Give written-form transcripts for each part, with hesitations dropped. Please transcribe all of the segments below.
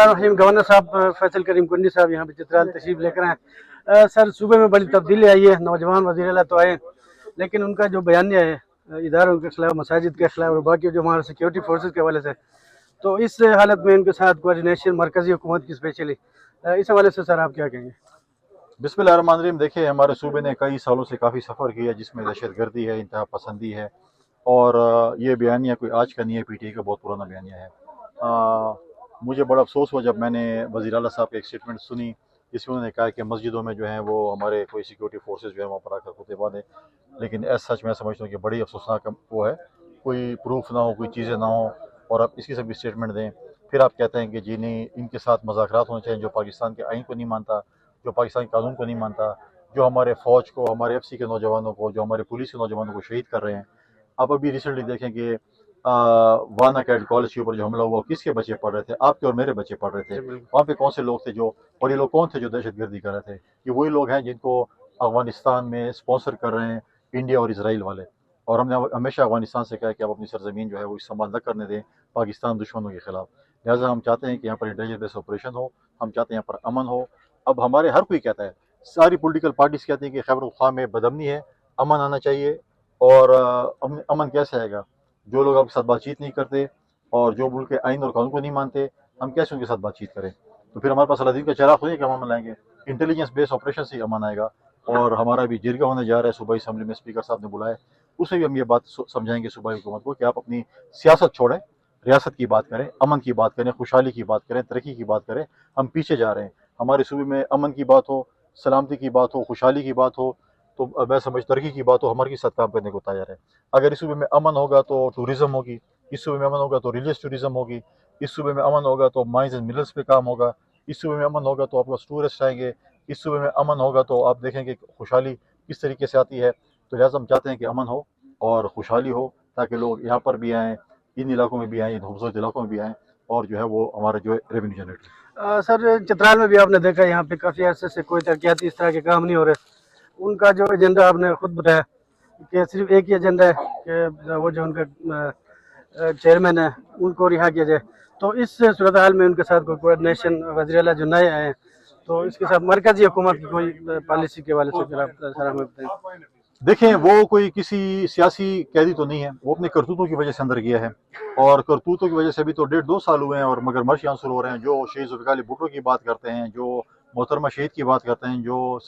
बिस्मिल्लाहिर्रहमानिर्रहीम। गवर्नर साहब फैसल करीम कुंडी साहब यहाँ पे चित्राल तशरीफ लेकर आए। सर, सूबे में बड़ी तब्दीली आई है, नौजवान वज़ीर आला तो आए, लेकिन उनका जो बयानिया है इदारों के खिलाफ, मसाजिद के खिलाफ और बाकी जो हमारे सिक्योरिटी फोर्सेज के हवाले से, तो इस हालत में इनके साथ कोऑर्डिनेशन मरकज़ी हुकूमत की स्पेशली, इस हवाले से सर आप क्या कहेंगे? बिस्मिल्लाहिर्रहमानिर्रहीम। देखिए, हमारे सूबे ने कई सालों से काफ़ी सफ़र किया जिसमें दहशत गर्दी है, इंतहा पसंदी है, और ये बयानिया कोई आज का नहीं है, पीटीआई का बहुत पुराना बयानिया है। मुझे बड़ा अफसोस हुआ जब मैंने वज़ीर आला साहब की एक स्टेटमेंट सुनी जिसमें उन्होंने कहा कि मस्जिदों में जो है वो हमारे कोई सिक्योरिटी फोर्सेज जो है वहाँ पर आकर कुत्ते बांधे। लेकिन ऐसा सच मैं समझता हूँ कि बड़ी अफसोसनाक वो है, कोई प्रूफ ना हो, कोई चीज़ें ना हो, और आप इसकी सब स्टेटमेंट दें। फिर आप कहते हैं कि जी नहीं, इनके साथ मुज़ाकरात होने चाहिए, जो पाकिस्तान के आइन को नहीं मानता, जो पाकिस्तान के कानून को नहीं मानता, जो हमारे फ़ौज को, हमारे एफसी के नौजवानों को, जो हमारे पुलिस के नौजवानों को शहीद कर रहे हैं। आप अभी रिसेंटली देखें कि वाना कैड कॉलेज के ऊपर जो हमला हुआ, किसके बच्चे पढ़ रहे थे? आपके और मेरे बच्चे पढ़ रहे थे। वहाँ पे कौन से लोग थे जो, और ये लोग कौन थे जो दहशत गर्दी कर रहे थे? ये वही लोग हैं जिनको अफगानिस्तान में स्पॉन्सर कर रहे हैं इंडिया और इसराइल वाले। और हमने हमेशा अफगानिस्तान से कहा कि आप अपनी सरजमीन जो है वो इस्तेमाल न करने दें पाकिस्तान दुश्मनों के खिलाफ। लिहाजा हम चाहते हैं कि यहाँ पर इंटेलिजेंस बेस्ड ऑपरेशन हो, हम चाहते हैं यहाँ पर अमन हो। अब हमारे हर कोई कहता है, सारी पॉलिटिकल पार्टीज कहती हैं कि खैबर ख्वाह में बदअमनी है, अमन आना चाहिए। और अमन कैसे आएगा? जो लोग आपके साथ बातचीत नहीं करते और जो मुल्क के आइन और कानून को नहीं मानते, हम कैसे उनके साथ बातचीत करें? तो फिर हमारे पास अलादीन का चराग नहीं है कि हम अमन लाएंगे। इंटेलिजेंस बेस्ड ऑपरेशन से ही अमन आएगा। और हमारा भी जिरगा होने जा रहा है, सूबाई असम्बली में स्पीकर साहब ने बुलाया, उसमें भी हम ये बात समझाएंगे सूबाई हुकूमत को कि आप अपनी सियासत छोड़ें, रियासत की बात करें, अमन की बात करें, खुशहाली की बात करें, तरक्की की बात करें। हम पीछे जा रहे हैं। हमारे सूबे में अमन की बात हो, सलामती की बात हो, खुशहाली की बात हो, तो मैं समझ तरक्की की बात हो, हमारे साथ काम करने को तैयार है। अगर इस सूबे में अमन होगा तो टूरिज़्म होगी, इस सूबे में अमन होगा तो रिलीजियस टूरिज़्म होगी, इस सूबे में अमन होगा तो माइंस एंड मिनरल्स पे काम होगा, इस सूबे में अमन होगा तो आपके पास टूरिस्ट आएंगे, इस सूबे में अमन होगा तो आप देखेंगे खुशहाली किस तरीके से आती है। तो लिहाजा हम चाहते हैं कि अमन हो और खुशहाली हो, ताकि लोग यहाँ पर भी आएँ, इन इलाकों में भी आएँ, इन खूबसूरत इलाकों में भी आएँ, और जो है वो हमारा जो है रेवेन्यू जनरेट हो। सर, चित्राल में भी आपने देखा यहाँ पे काफ़ी अर्से से कोई तरक्याती इस तरह के काम नहीं हो रहे। उनका जो एजेंडा आपने खुद बताया कि सिर्फ एक ही एजेंडा है कि वो जो उनका चेयरमैन है उनको रिहा किया जाए। तो इस सूरत हाल में उनके साथ कोई कोऑर्डिनेशन, वज़ीर आला जो नए आए हैं, तो इसके साथ मरकजी हुकूमत की कोई पॉलिसी के वाले से फिर आप सर हमें बताएं। देखें, वो कोई किसी सियासी कैदी तो नहीं है, वो अपने करतूतों की वजह से अंदर गया है, और करतूतों की वजह से अभी तो 1.5-2 साल हुए हैं और मगरमच्छ यहाँ शुरू हो रहे हैं। जो शहीद जुल्फ़िकार अली भुट्टो की बात करते हैं, जो मोहतरमा शहीद की बात करते हैं, जो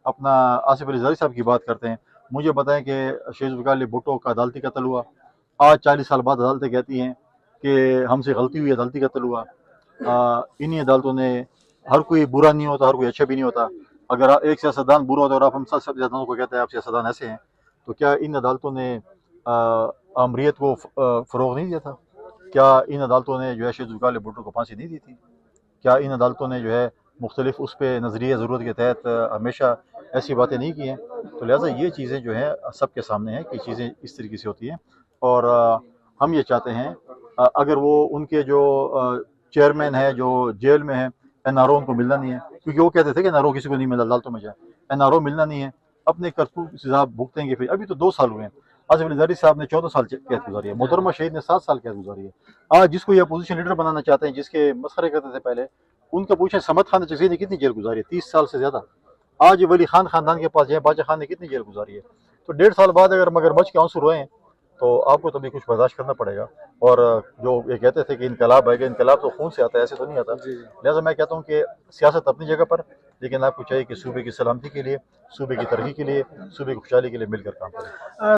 अपना आसिफ अली ज़रदारी साहब की बात करते हैं, मुझे बताएं कि शहीद जुल्फ़िकार अली भुट्टो का अदालती कत्ल हुआ। आज 40 साल बाद अदालतें कहती हैं कि हमसे गलती हुई, अदालती कत्ल हुआ। इन्हीं अदालतों ने, हर कोई बुरा नहीं होता, हर कोई अच्छा भी नहीं होता। अगर एक सियासतदान बुरा होता है और आप हम सब सियासतदानों को कहते हैं आप सियासतदान ऐसे हैं, तो क्या इन अदालतों ने अमरीत को फ़रोग़ नहीं दिया था? क्या इन अदालतों ने जो है शहीद जुल्फ़िकार अली भुट्टो को फांसी नहीं दी थी? क्या इन अदालतों ने जो है मुख्तलिफ उस पर नज़रिए ज़रूरत के तहत हमेशा ऐसी बातें नहीं की हैं? तो लिहाजा ये चीज़ें जो हैं सबके सामने हैं कि चीज़ें इस तरीके से होती हैं। और हम ये चाहते हैं, अगर वो उनके जो चेयरमैन है जो जेल में है, एनआरओ उनको मिलना नहीं है, क्योंकि वो कहते थे कि एनआरओ किसी को नहीं मिला, अदालतों में जाए। एनआरओ मिलना नहीं है, अपने करतूत सज़ा भुगतेंगे। फिर अभी तो 2 साल हुए हैं। आसिफ अली ज़रदारी साहब ने 14 साल कैद गुजारी है, मोहतरमा शहीद ने 7 साल कैद गुजारी है। आज जिसको ये अपोजिशन लीडर बनाना चाहते हैं, जिसके मसखरे करते थे पहले, उनका पूछें समद खान चीज़ ने कितनी जेल गुजारी है? 30 साल से ज़्यादा। आज वली खान खानदान के पास जाए, बादशाह खान ने कितनी जेल गुजारी है? तो 1.5 साल बाद अगर मगरमच्छ के आंसू रोए हैं, तो आपको तो भी कुछ बर्दाश्त करना पड़ेगा। और जो ये कहते थे कि इनकलाब आएगा, इनकलाब तो खून से आता है, ऐसे तो नहीं आता। लिहाजा मैं कहता हूँ कि सियासत अपनी जगह पर, लेकिन आपको चाहिए कि सूबे की सलामती के लिए, सूबे की तरक्की के लिए, सूबे की खुशहाली के लिए मिलकर काम करें।